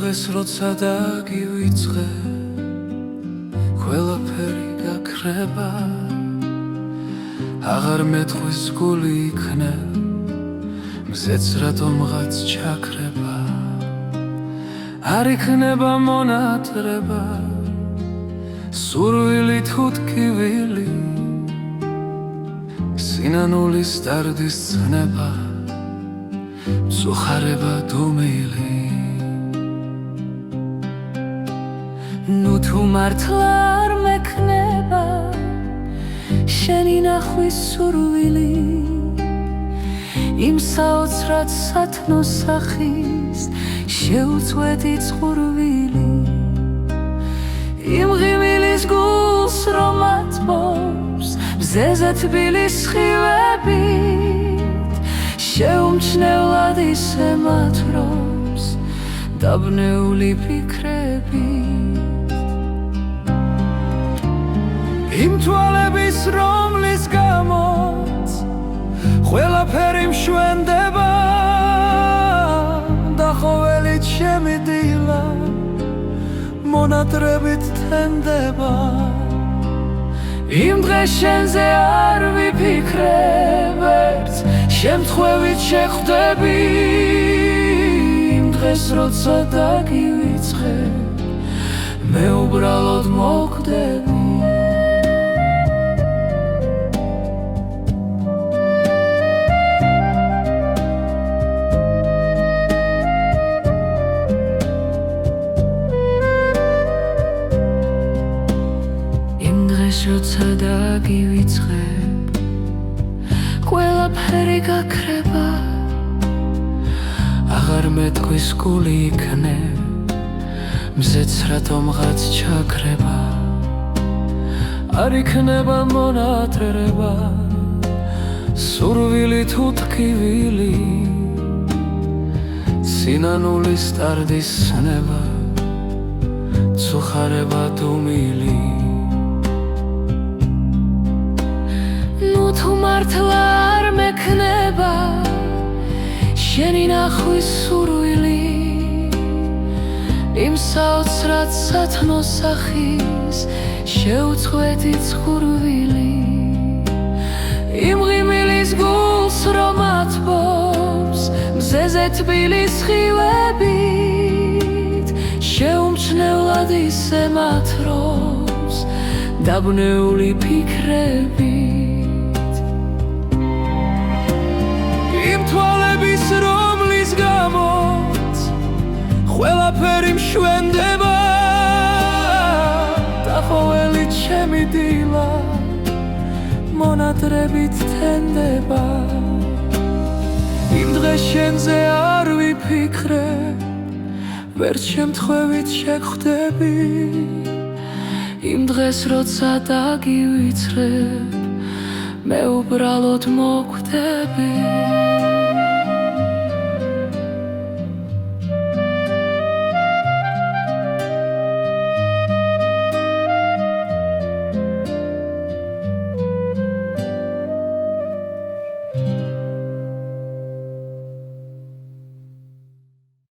დღეს როცა დაგივიწყე ყველაფერი გაქრება აღარ მეტყვის გული იქნებ მზეც რატომღაც ჩაქრება არ იქნება მონატრება სურვილი თუ ტკივილი სინანულის დარდის ცნება მწუხარება დუმილი ნუ თუ მართლა არ მექნება შენი ნახვის სურვილი იმ საოცრად სათნო სახის შეუწყვეტი წყურვილი იმ ღიმილის გულს რომ ატბობს მზეზე თბილი სხივებით შეუმჩნევლად ისე მათრობს დაბნეული ფიქრებით იმ თვალების რომლის გამოც ყველაფერი მშვენდება დახოველი ჩემი დილა მონატრებით თენდება იმ დღეს შენზე არ ვიფიქრებ ერთს შემთხვევით შეხვდები იმ დღეს როცა დაგივიწყე მე უბრალოდ მოკვდები როცა დაგივიწყებ ყველაფერი გაქრება აღარ მეტყვის გული იქნებ მზეც რატომღაც ჩაქრება არ იქნება მონატრება სურვილი თუ ტკივილი სინანულის ტარდის ცნება მწუხარება დუმილი თუ მართლა არ მექნება შენი ნახვის სურვილი იმ საოცრად სათნო სახის შეუწყვეტი წყურვილი იმ ღიმილის გულს რომ ატბობს მზეზე თბილი სხივებით შეუმჩნევლად ისე მათრობს დაბნეული ფიქრებით თვალების რომლის გამოც ყველაფერი მშვენდება დახოველი ჩემი დილა მონატრებით თენდება იმ დღეს შენზე არ ვიფიქრებ ვერც შემთხვევით შეხვდები იმ დღეს როცა დაგივიწყებ მე უბრალოდ მოკვდები